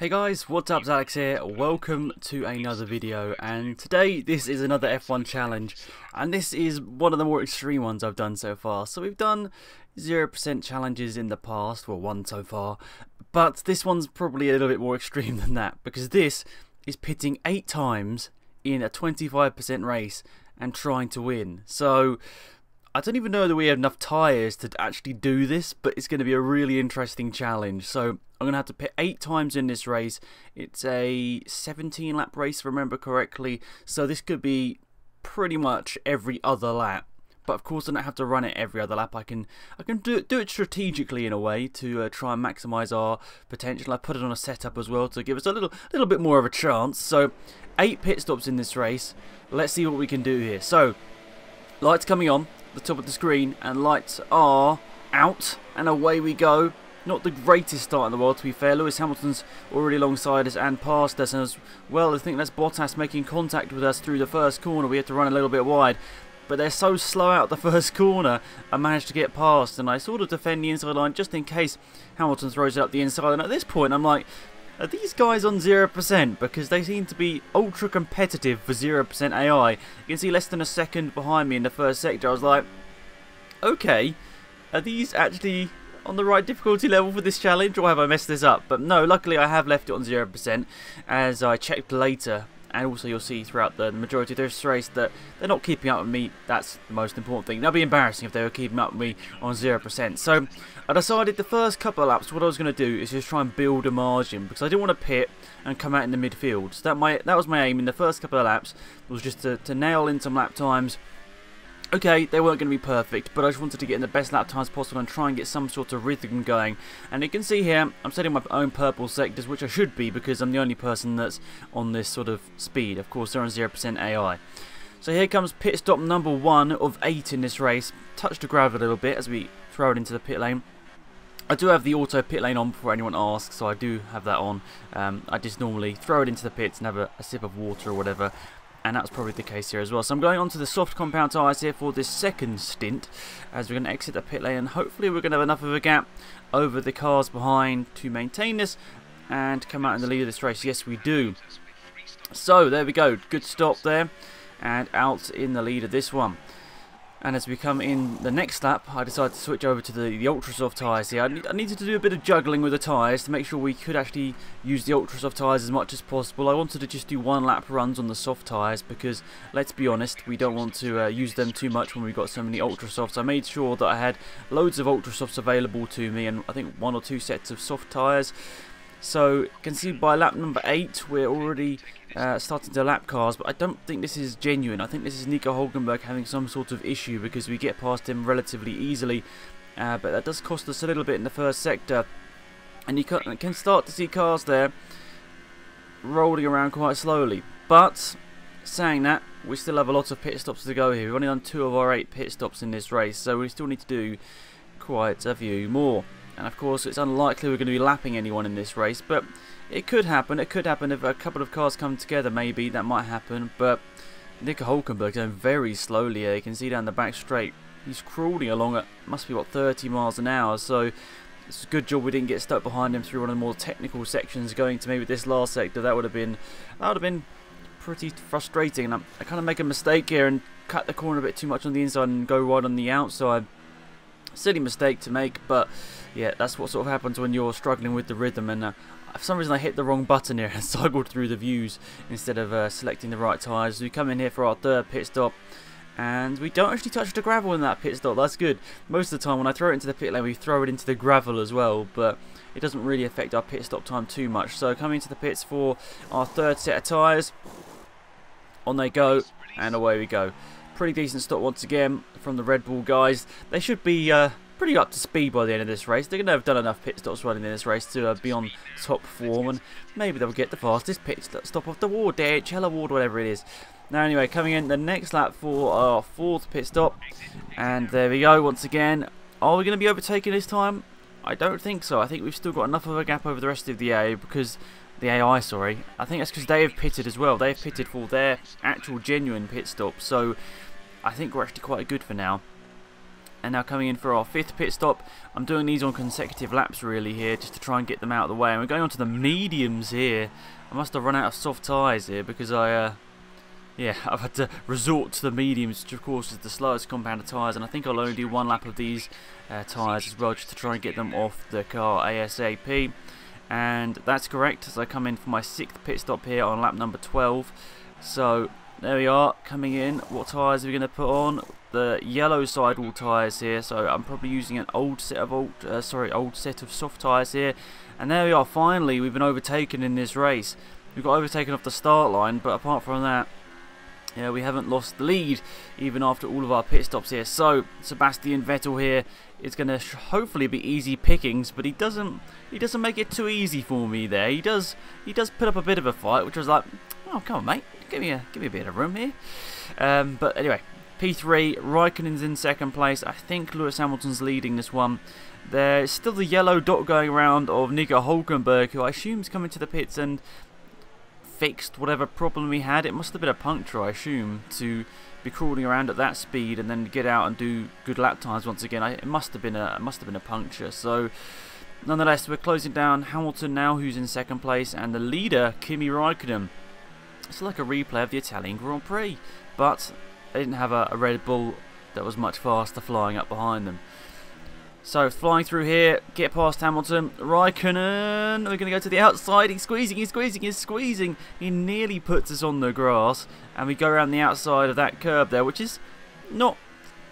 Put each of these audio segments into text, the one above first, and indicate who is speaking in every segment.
Speaker 1: Hey guys, what's up? Alex here. Welcome to another video, and today this is another F1 challenge, and this is one of the more extreme ones I've done so far. So we've done 0% challenges in the past, well, one so far, but this one's probably a little bit more extreme than that, because this is pitting 8 times in a 25% race and trying to win. So I don't even know that we have enough tyres to actually do this, but it's going to be a really interesting challenge. So I'm going to have to pit 8 times in this race. It's a 17 lap race if I remember correctly, so this could be pretty much every other lap. But of course I don't have to run it every other lap. I can do it strategically in a way to try and maximise our potential. I put it on a setup as well to give us a little bit more of a chance. So 8 pit stops in this race. Let's see what we can do here. So lights coming on the top of the screen, and lights are out, and away we go. Not the greatest start in the world, to be fair. Lewis Hamilton's already alongside us and past us, and as well I think that's Bottas making contact with us through the first corner. We had to run a little bit wide, but they're so slow out the first corner. I managed to get past, and I sort of defend the inside line just in case Hamilton throws it up the inside. And at this point I'm like, are these guys on 0%? Because they seem to be ultra competitive for 0% AI. You can see less than a second behind me in the first sector. I was like, okay, are these actually on the right difficulty level for this challenge, or have I messed this up? But no, luckily I have left it on 0%, as I checked later. And also you'll see throughout the majority of this race that they're not keeping up with me. That's the most important thing. That'd be embarrassing if they were keeping up with me on 0%. So I decided the first couple of laps what I was going to do is just try and build a margin, because I didn't want to pit and come out in the midfield. So that was my aim in the first couple of laps, was just to nail in some lap times. Okay, they weren't going to be perfect, but I just wanted to get in the best lap times possible and try and get some sort of rhythm going. And you can see here, I'm setting my own purple sectors, which I should be, because I'm the only person that's on this sort of speed. Of course, they're on 0% AI. So here comes pit stop number 1 of 8 in this race. Touch the gravel a little bit as we throw it into the pit lane. I do have the auto pit lane on before anyone asks, so I do have that on. I just normally throw it into the pits and have a sip of water or whatever. And that's probably the case here as well. So I'm going on to the soft compound tyres here for this second stint, as we're going to exit the pit lane, and hopefully we're going to have enough of a gap over the cars behind to maintain this and come out in the lead of this race. Yes, we do. So there we go, good stop there, and out in the lead of this one. And as we come in the next lap, I decided to switch over to the ultra soft tyres here. I needed to do a bit of juggling with the tyres to make sure we could actually use the ultra soft tyres as much as possible. I wanted to just do 1 lap runs on the soft tyres, because let's be honest, we don't want to use them too much when we've got so many ultra softs. I made sure that I had loads of ultra softs available to me, and I think 1 or 2 sets of soft tyres. So you can see by lap number 8 we're already starting to lap cars, but I don't think this is genuine. I think this is Nico Hulkenberg having some sort of issue, because we get past him relatively easily, but that does cost us a little bit in the first sector, and you can start to see cars there rolling around quite slowly. But saying that, we still have a lot of pit stops to go here. We've only done 2 of our 8 pit stops in this race, so we still need to do quite a few more. And of course it's unlikely we're going to be lapping anyone in this race, but it could happen. It could happen if a couple of cars come together, maybe that might happen. But Nico Hulkenberg going very slowly here. You can see down the back straight he's crawling along at, must be what, 30 miles an hour. So it's a good job we didn't get stuck behind him through one of the more technical sections going to maybe this last sector. That would have been pretty frustrating. And I kind of make a mistake here and cut the corner a bit too much on the inside and go wide on the outside. Silly mistake to make, but yeah, that's what sort of happens when you're struggling with the rhythm. And for some reason I hit the wrong button here and cycled through the views instead of selecting the right tyres. We come in here for our 3rd pit stop, and we don't actually touch the gravel in that pit stop. That's good. Most of the time when I throw it into the pit lane, we throw it into the gravel as well, but it doesn't really affect our pit stop time too much. So coming into the pits for our 3rd set of tyres. On they go, and away we go. Pretty decent stop once again from the Red Bull guys. They should be pretty up to speed by the end of this race. They're going to have done enough pit stops running in this race to be on top form, and maybe they'll get the fastest pit stop off the ward, DHL award, whatever it is. Now anyway, coming in the next lap for our 4th pit stop, and there we go once again. Are we going to be overtaken this time? I don't think so. I think we've still got enough of a gap over the rest of the AI, because the AI, sorry. I think that's because they have pitted as well. They have pitted for their actual genuine pit stop, so I think we're actually quite good for now. And now coming in for our 5th pit stop. I'm doing these on consecutive laps really here, just to try and get them out of the way. And we're going on to the mediums here. I must have run out of soft tyres here because I've had to resort to the mediums, which of course is the slowest compound of tyres. And I think I'll only do 1 lap of these tyres as well, just to try and get them off the car ASAP. And that's correct, as I come in for my 6th pit stop here on lap number 12. So there we are, coming in. What tyres are we going to put on? The yellow sidewall tyres here, so I'm probably using an old set of soft tyres here. And there we are, finally we've been overtaken in this race. We've got overtaken off the start line, but apart from that, yeah, we haven't lost the lead even after all of our pit stops here. So Sebastian Vettel here is going to hopefully be easy pickings, but he doesn't make it too easy for me there. He does put up a bit of a fight, which was like, oh come on mate, give me a bit of room here. But anyway, P3, Raikkonen's in 2nd place. I think Lewis Hamilton's leading this one. There's still the yellow dot going around of Nico Hulkenberg, who I assume is coming to the pits and fixed whatever problem we had. It must have been a puncture, I assume, to be crawling around at that speed and then get out and do good lap times once again. It must have been a puncture. So nonetheless, we're closing down Hamilton now, who's in 2nd place, and the leader Kimi Raikkonen. It's like a replay of the Italian Grand Prix, but they didn't have a Red Bull that was much faster flying up behind them. So flying through here, get past Hamilton. Raikkonen, we're going to go to the outside. He's squeezing. He nearly puts us on the grass, and we go around the outside of that curb there, which is not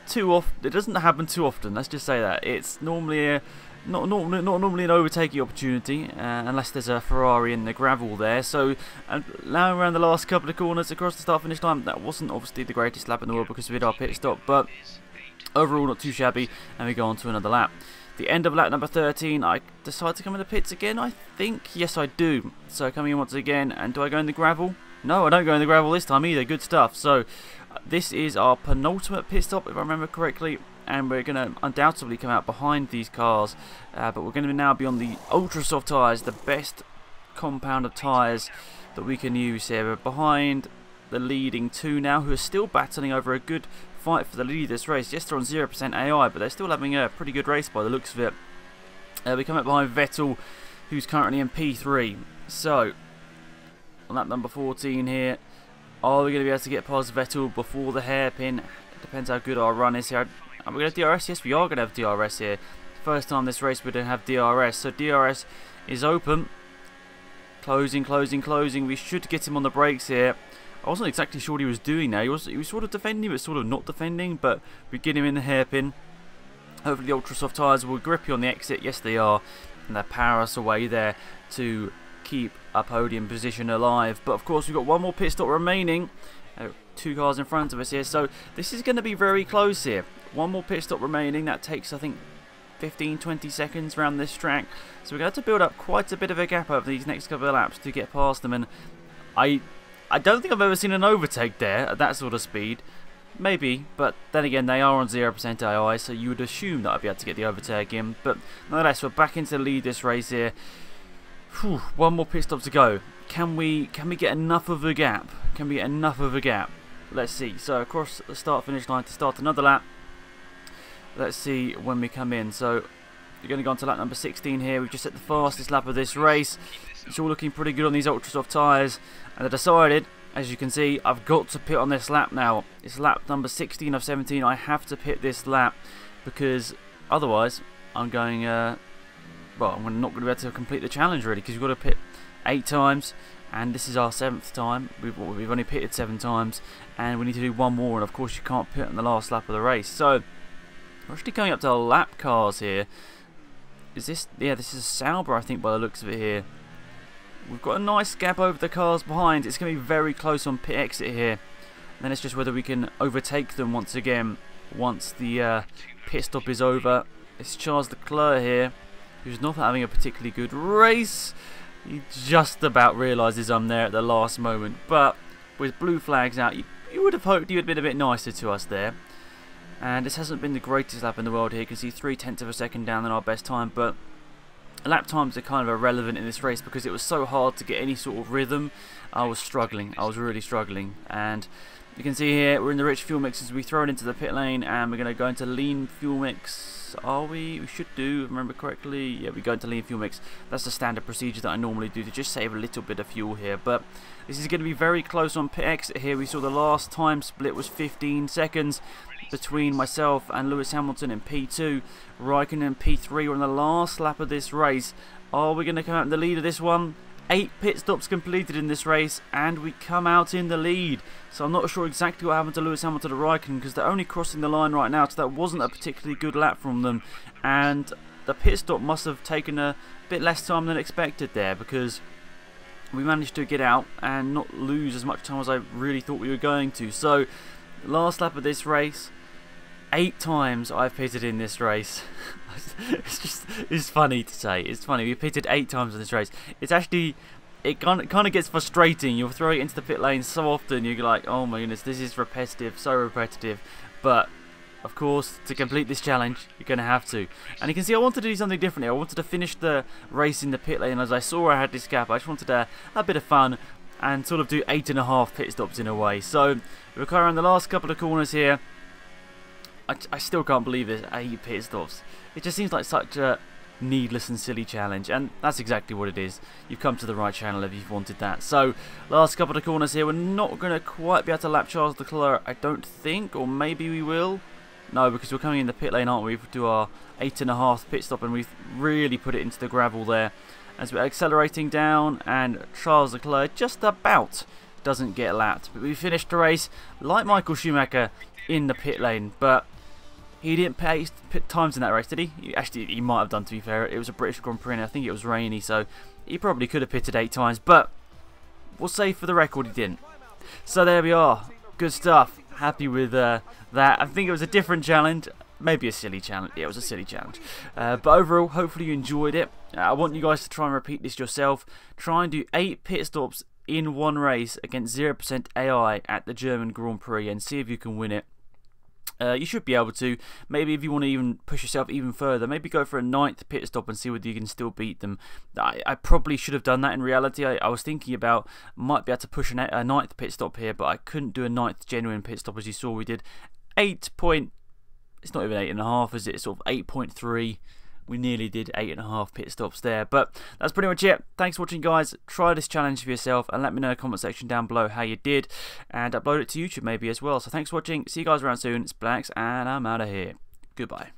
Speaker 1: too often. It doesn't happen too often. Let's just say that it's normally not normally an overtaking opportunity, unless there's a Ferrari in the gravel there. So now around the last couple of corners across the start finish line, that wasn't obviously the greatest lap in the world because we did our pit stop, but overall not too shabby, and we go on to another lap. The end of lap number 13, I decide to come in the pits again, I think. Yes, I do. So coming in once again, and do I go in the gravel? No, I don't go in the gravel this time either. Good stuff. So this is our penultimate pit stop, if I remember correctly, and we're going to undoubtedly come out behind these cars, but we're going to now be on the ultra soft tyres, the best compound of tyres that we can use here. We're behind the leading 2 now, who are still battling over a good fight for the lead of this race. Yes, they're on 0% AI, but they're still having a pretty good race by the looks of it. We come up behind Vettel, who's currently in P3. So on lap number 14 here, are we going to be able to get past Vettel before the hairpin? It depends how good our run is here. Are we going to have DRS? Yes, we are going to have DRS here. First time this race we don't have DRS. So DRS is open. Closing. We should get him on the brakes here. I wasn't exactly sure what he was doing there. He was sort of defending, but sort of not defending. But we get him in the hairpin. Hopefully the ultra soft tyres will grip you on the exit. Yes, they are. And they'll power us away there to keep our podium position alive. But of course we've got one more pit stop remaining. 2 cars in front of us here. So this is going to be very close here. One more pit stop remaining. That takes, I think, 15-20 seconds around this track. So we're going to have to build up quite a bit of a gap over these next couple of laps to get past them. And I don't think I've ever seen an overtake there at that sort of speed. Maybe, but then again, they are on 0% AI, so you would assume that I'd be able to get the overtake in. But nonetheless, we're back into the lead this race here. Whew, one more pit stop to go. Can we get enough of a gap? Can we get enough of a gap? Let's see. So across the start-finish line to start another lap. Let's see when we come in. So we're going to go on to lap number 16 here. We've just set the fastest lap of this race. It's all looking pretty good on these ultra soft tyres. And I decided, as you can see, I've got to pit on this lap now. It's lap number 16 of 17. I have to pit this lap because otherwise I'm going, well, I'm not going to be able to complete the challenge really, because you've got to pit 8 times. And this is our 7th time. We've only pitted 7 times, and we need to do 1 more. And of course, you can't pit on the last lap of the race. So we're actually coming up to our lap cars here. Is this? Yeah, this is a Sauber, I think, by the looks of it here. We've got a nice gap over the cars behind. It's going to be very close on pit exit here. And then it's just whether we can overtake them once again once the pit stop is over. It's Charles Leclerc here, who's not having a particularly good race. He just about realises I'm there at the last moment. But with blue flags out, you would have hoped he would have been a bit nicer to us there. And this hasn't been the greatest lap in the world here. You can see 0.3 of a second down than our best time. But lap times are kind of irrelevant in this race because it was so hard to get any sort of rhythm. I was struggling. I was really struggling. And you can see here we're in the rich fuel mixes. We throw it into the pit lane and we're going to go into lean fuel mix. Are we? We should do, if I remember correctly. Yeah, we go into lean fuel mix. That's the standard procedure that I normally do to just save a little bit of fuel here. But this is going to be very close on pit exit here. We saw the last time split was 15 seconds between myself and Lewis Hamilton in P2. Raikkonen in P3. We're on the last lap of this race. Are we going to come out in the lead of this one? 8 pit stops completed in this race and we come out in the lead. So I'm not sure exactly what happened to Lewis Hamilton and Raikkonen because they're only crossing the line right now, so that wasn't a particularly good lap from them, and the pit stop must have taken a bit less time than expected there because we managed to get out and not lose as much time as I really thought we were going to. So last lap of this race, 8 times I've pitted in this race. It's funny to say. It's funny. We pitted 8 times in this race. It's actually, it kind of gets frustrating. You'll throw it into the pit lane so often. You're like, oh my goodness, this is repetitive, so repetitive. But of course, to complete this challenge, you're going to have to. And you can see I wanted to do something different here. I wanted to finish the race in the pit lane. As I saw I had this gap, I just wanted to have a bit of fun and sort of do 8.5 pit stops in a way. So we're carrying the last couple of corners here. I still can't believe there's 8 pit stops. It just seems like such a needless and silly challenge, and that's exactly what it is. You've come to the right channel if you've wanted that. So, last couple of corners here. We're not going to quite be able to lap Charles Leclerc, I don't think, or maybe we will. No, because we're coming in the pit lane, aren't we? We do our 8.5 pit stop, and we've really put it into the gravel there. As we're accelerating down, and Charles Leclerc just about doesn't get lapped. But we finished the race like Michael Schumacher in the pit lane, but he didn't pit times in that race, did he? Actually, he might have done, to be fair. It was a British Grand Prix and I think it was rainy, so he probably could have pitted 8 times, but we'll say for the record he didn't. So there we are. Good stuff. Happy with that. I think it was a different challenge. Maybe a silly challenge. Yeah, it was a silly challenge. But overall, hopefully you enjoyed it. I want you guys to try and repeat this yourself. Try and do 8 pit stops in one race against 0% AI at the German Grand Prix and see if you can win it. You should be able to. Maybe if you want to even push yourself even further, maybe go for a 9th pit stop and see whether you can still beat them. I probably should have done that in reality. I was thinking about, might be able to push a 9th pit stop here, but I couldn't do a 9th genuine pit stop. As you saw, we did 8 point, it's not even 8.5, is it? It's sort of 8.3. We nearly did 8.5 pit stops there, but that's pretty much it. Thanks for watching, guys. Try this challenge for yourself and let me know in the comment section down below how you did, and upload it to YouTube maybe as well. So thanks for watching. See you guys around soon. It's Blax and I'm out of here. Goodbye.